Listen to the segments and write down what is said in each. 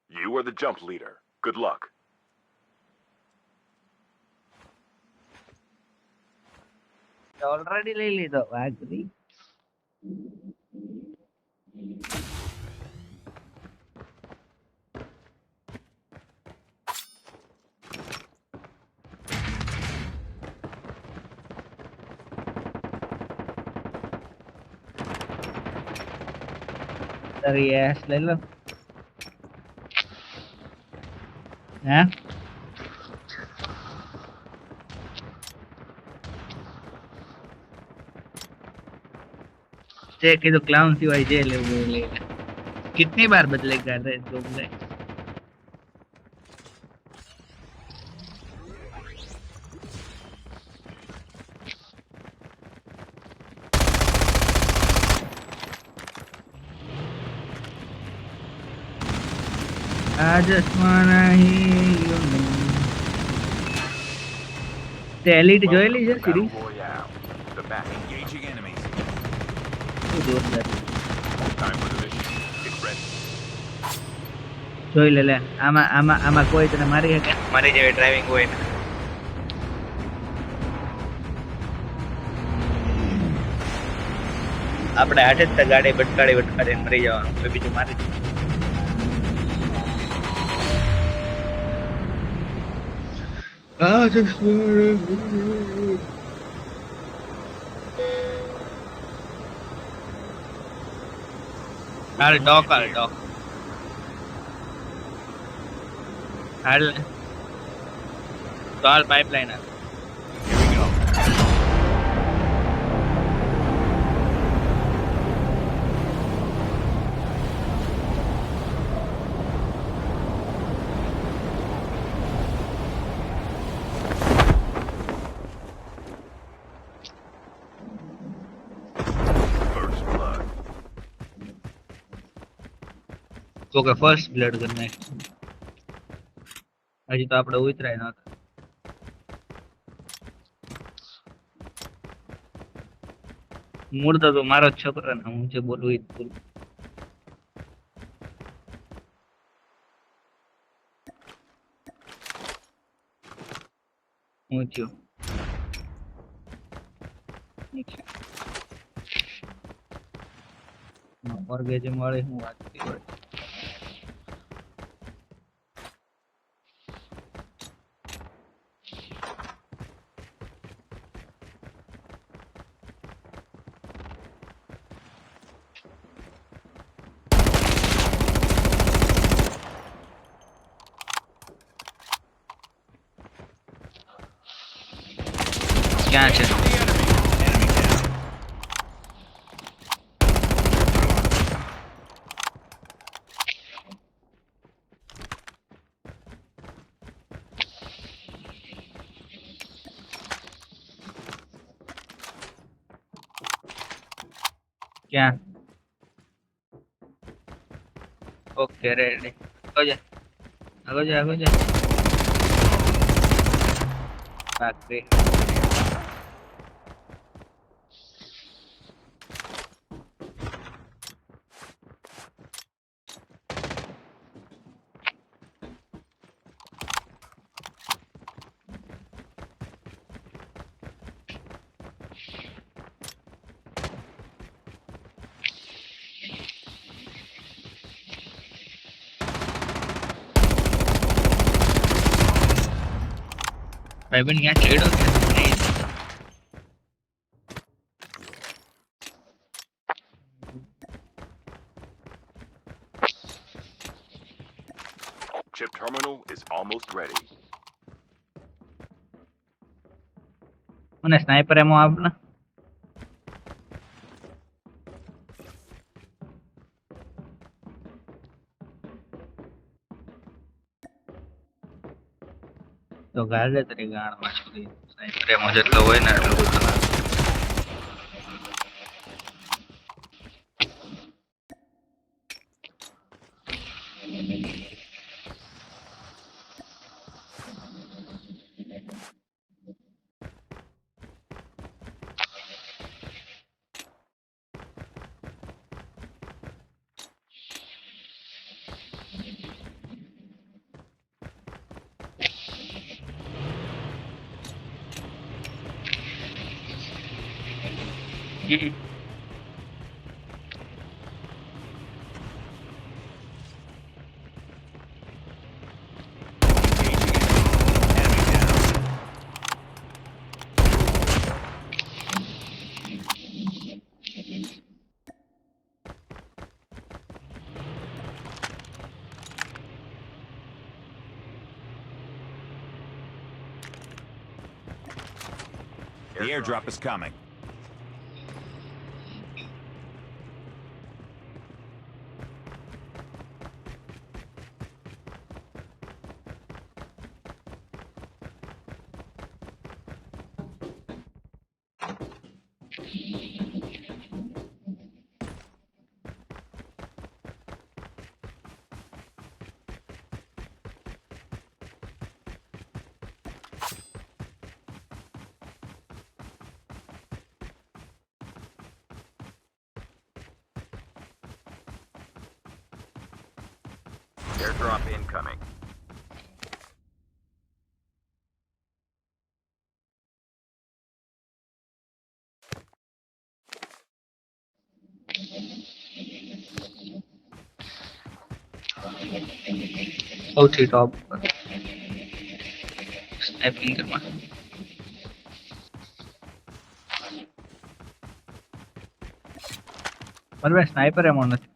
You are the jump leader. Good luck. Already લઈ લીધો વાઘરી. તારી એસ લઈ લો. હે તે કીધું ક્લાઉન સિવાય જે લેવું એ લઈ લે. कितनी बार बदलेगा रे तुमने? I just wanna hear your name. તે એલિટ જોયેલી છે series? The match. Engaging enemies. શું જોરદાર. Time for the mission. Get ready. જોઈ લે લે. આમાં કોઈ તને મારી શકે? મારી જેવી ડ્રાઇવિંગ હોય ને. આપણે હાથે જ ગાડી ભટકાડી મરી જવાનું. કોઈ બીજું મારી દે. હાલ ડોક હાલ તો હાલ પાઇપલાઇન હાલ. તો કે ફર્સ્ટ બ્લડ કરી નાખ. હજી તો આપણે ઉતરાય નતા. મૂળ તો મારો જ છોકરો ને હું જે બોલું એ જ બોલું. હું થયું ઓર્ગેઝમ વાળી હું વાત કરી હોય. ક્યાં છે? ક્યાં? Okay ready. આગળ જા બાકી ભાઈબંધ ક્યાં ચડ્યો કે Chip terminal is almost ready. મને સ્નાઈપર એમો આપ ને. તો ગાલે તરી ગાણમાં છોડી સ્નાઈપર એમો જેટલો હોય ને એટલું બધું. હમ. The airdrop is coming. Airdrop incoming. સૌથી ટોપ સ્નાઇપિંગ કરવા બરાબર સ્નાઈપર એમાં નથી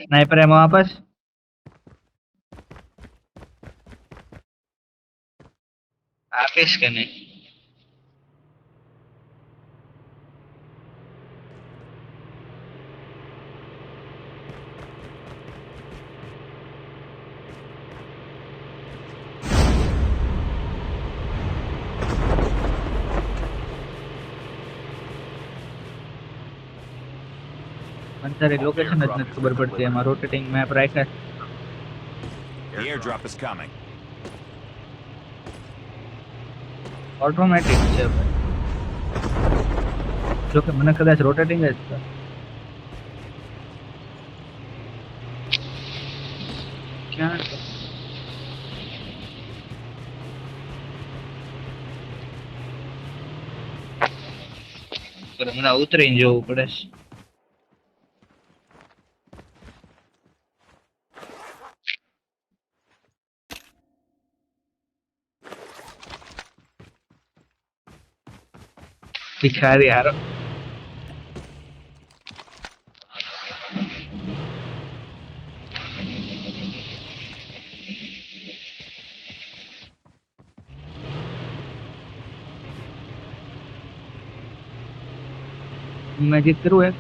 સ્નાઈપર એમાં વાપસ આપીશ કે નહીં તારી લોકેશન જ નથી ખબર પડતી એમાં રોટેટિંગ મેપ રાખ્યા The airdrop is coming. Automatic છે જોકે મને કદાચ રોટેટિંગ જ છે ક્યાં પણ મને ઉતરીને જવું પડે છે ભિખારી હારો મેજિક કરું એક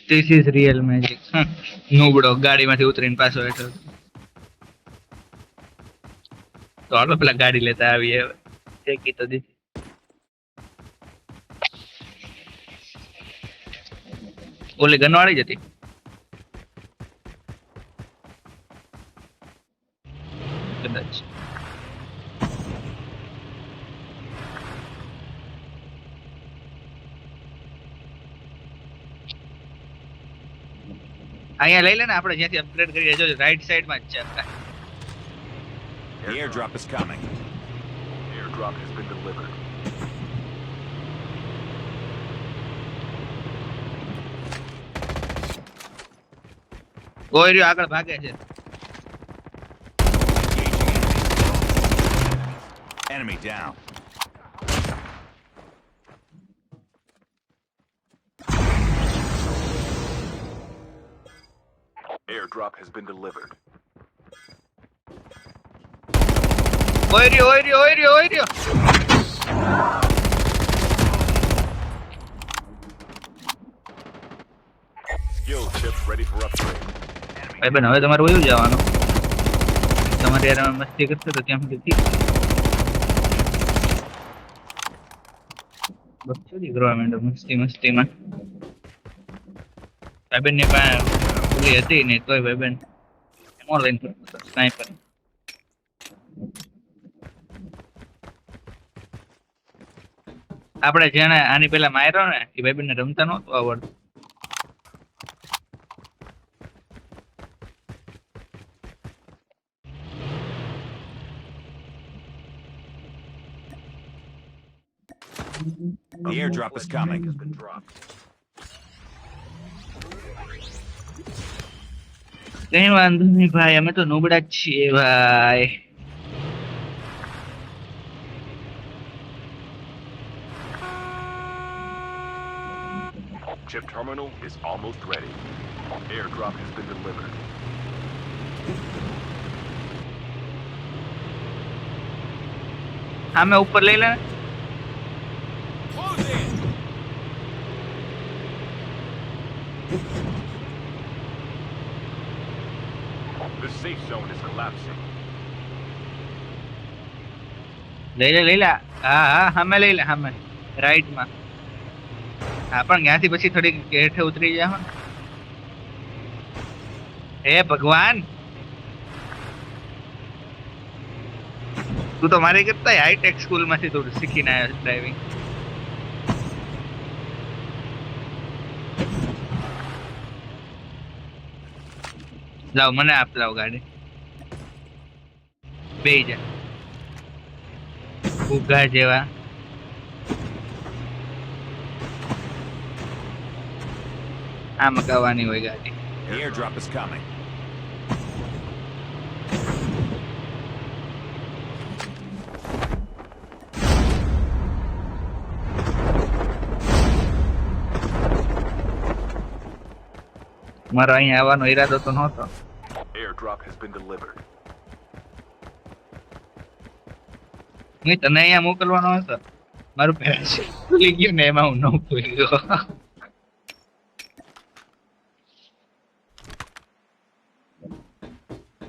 This is real magic. નૂબડો ગાડીમાંથી ઉતરીને પાછો હેઠળ તો આપણે પેલા ગાડી લેતા આવીએ શેકી તો દી ઓલી ગનવાળી જ હતી કદાચ અહીંયા લઈ લે ને આપણે જ્યાંથી અપગ્રેડ કરીએ જો રાઈટ સાઈડ માં જ છે આપણા The airdrop is coming. Airdrop has been delivered. કોઈ રહ્યો આગળ ભાગે છે Enemy down. Airdrop has been delivered. ઓય રહ્યો Skill chips ready for upgrade. ભાઈ બેન હવે તમારે વયું જવાનું તમારે યાર મસ્તી કરતો તો ત્યાં સુધી ઠીક બચ્ચોરી કરવા માંડો મસ્તીમાં ભાઈબેન ની પાસે ઓલી હતી નહીં તોય ભાઈબેન ઓનલાઈન સ્નાઈપર આપણે જેને આની પેલા માર્યો ને એ ભાઈ ને રમતા નહોતું આવડતું. The airdrop is coming. Has been dropped. કઈ વાંધો નહીં ભાઈ, અમે તો નોબડા જ છીએ ભાઈ. Chip terminal is almost ready. Airdrop has been delivered. આમે ઉપર લઈ લે. Close in. The safe zone is collapsing. લઈ લે. હા હા સામે લઈ લે, સામે રાઈટ માં. હા પણ ત્યાંથી પછી થોડી હેઠે ઉતરી જાવ ને. હે ભગવાન, તું તો મારી કરતા હાઈટેક સ્કૂલ માંથી થોડું શીખીને આવ્યો ડ્રાઇવિંગ. લાવ મને આપ, લાવ ગાડી બે જા ઉગા જેવા. આ મગાવવાની હોય ગાડી. The airdrop is coming. મારો અહીંયા આવવાનો ઈરાદો તો નહોતો. Airdrop has been delivered. મેં તને અહીંયા મોકલવાનો હતો, મારું પેરેન્ટ ભૂલી ગયું ને એમાં હું ન ભૂલી ગયો.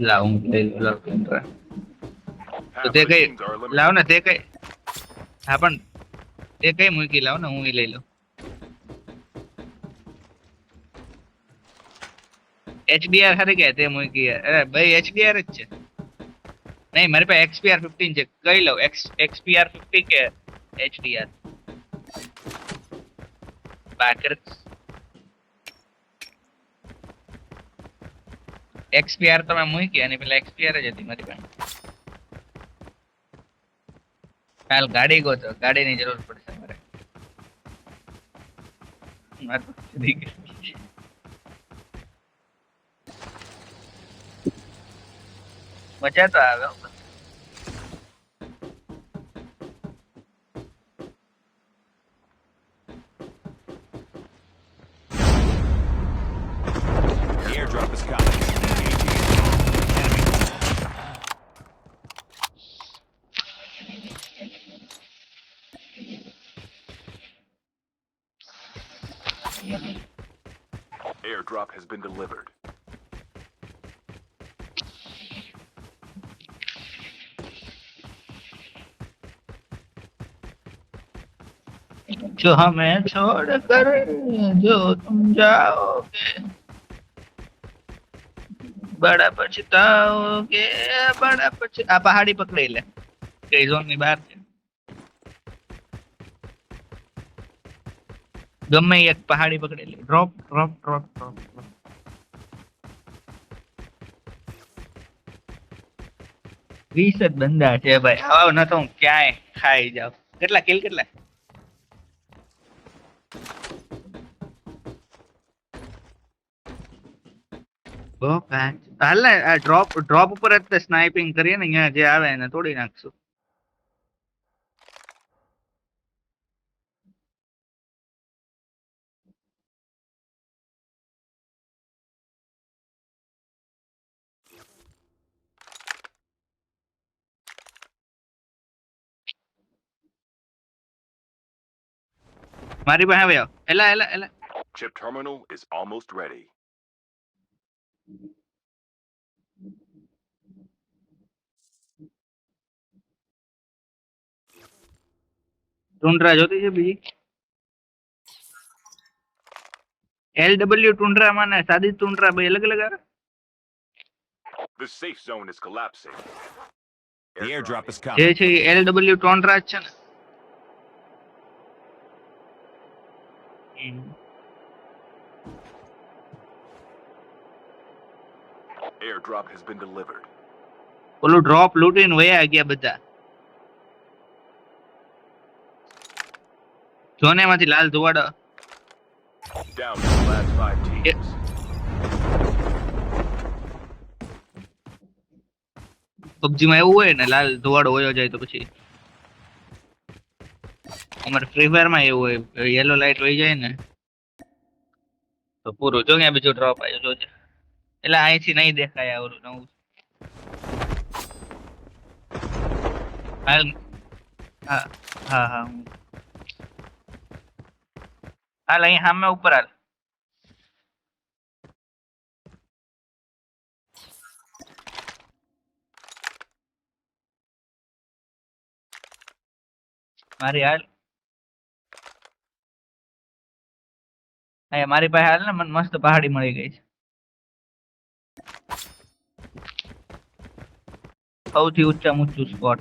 લાવ હું લઈ લઉં, લાવ કેમેરા. તો તે કઈ Applications are eliminated. લાવ ને, તે કઈ. હા પણ તે કઈ મૂકી, લાવ ને હું ઈ લઈ લઉં. HDR હારી કે તે મૂકી. અરે ભાઈ HDR જ છે. નહીં મારી પાસે XPR 15 છે. કઈ લઉં, XPR 50 કે HDR? બાકર XPR તો મેં મૂકી, અને પેલા XPR જ હતી મારી પાસે. કાલ ગાડી ગોતો, ગાડીની જરૂર પડશે મારે. મજા તો આવે. The airdrop is coming. Airdrop has been delivered. जो हमें छोड़ कर जो तुम जाओगे बड़ा पछताओगे, बड़ा આ પહાડી પકડી લે, કઈ ઝોન ની બહાર છે. ગમે એક પહાડી પકડી લે. Drop drop drop drop. 20 જ બંદા છે ભાઈ. આવા ન તો હું ક્યાંય ખાઈ જાવ. કેટલા કિલ, કેટલા? હાલ ને આ ડ્રોપ ઉપર જ સ્નાઇપિંગ કરીએ ને, અહીંયા જે આવે એને તોડી નાખશું. મારી પાસે આવ્યો. એલા એલા એલા. Chip terminal is almost ready. ટુંડ્રા જોતી છે બીજી? LW ટુંડ્રા માં ને સાદી ટુંડ્રા બે અલગ અલગ આવે. The safe zone is collapsing. The airdrop is જે coming. છે LW ટુંડ્રા જ છે ને. Airdrop has been delivered. ઓલું ડ્રોપ લૂટીને વયા ગયા બધા. જોનેમાંથી લાલ ધુવાડો. Down to the last 5 teams. PUBG માં એવું હોય ને લાલ ધુવાડો વયો જાય તો પછી અમારે ફ્રી ફાયર માં એવું હોય યેલો લાઈટ વહી જાય ને તો પૂરું. જો ક્યાં બીજો ડ્રોપ આવ્યો જોજે. એટલે અહીંથી નહીં દેખાય આવરું નવું. હાલ હા હા હા હાલ અહીં સામે ઉપર હાલ. મારી હાલ અહીંયા મારી પાસે હાલ ને મને મસ્ત પહાડી મળી ગઈ છે. સૌથી ઊંચામાં ઊંચું સ્પોટ.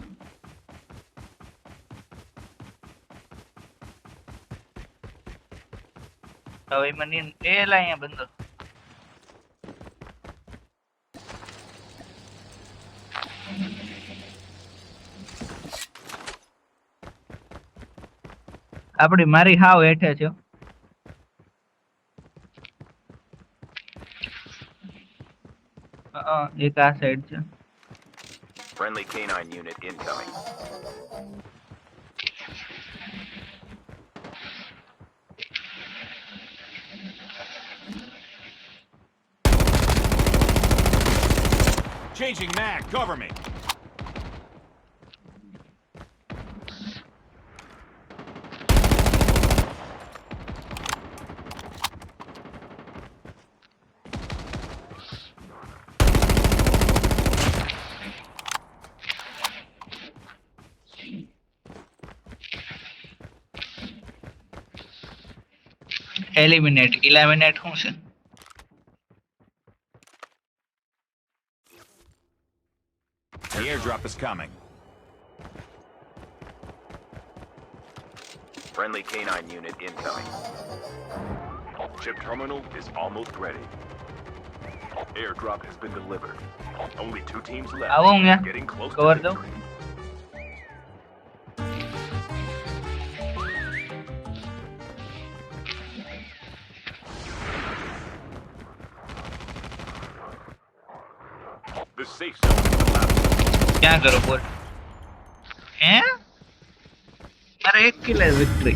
હવે મને એલા અહીંયા બંધો. આપડી મારી હાવ હેઠે છે. એક આ સાઈડ છે. Friendly canine unit incoming. Changing mag, cover me. Eliminate શું છે? The airdrop is coming. Friendly canine unit incoming. Chip terminal is almost ready. Airdrop has been delivered. Only 2 teams left. આવો હું યા Getting close to કવર દઉં. victory. The safe zone is collapsing. ક્યાં કરો બોલ? હે મારે 1 કિલો વિક્ટરી.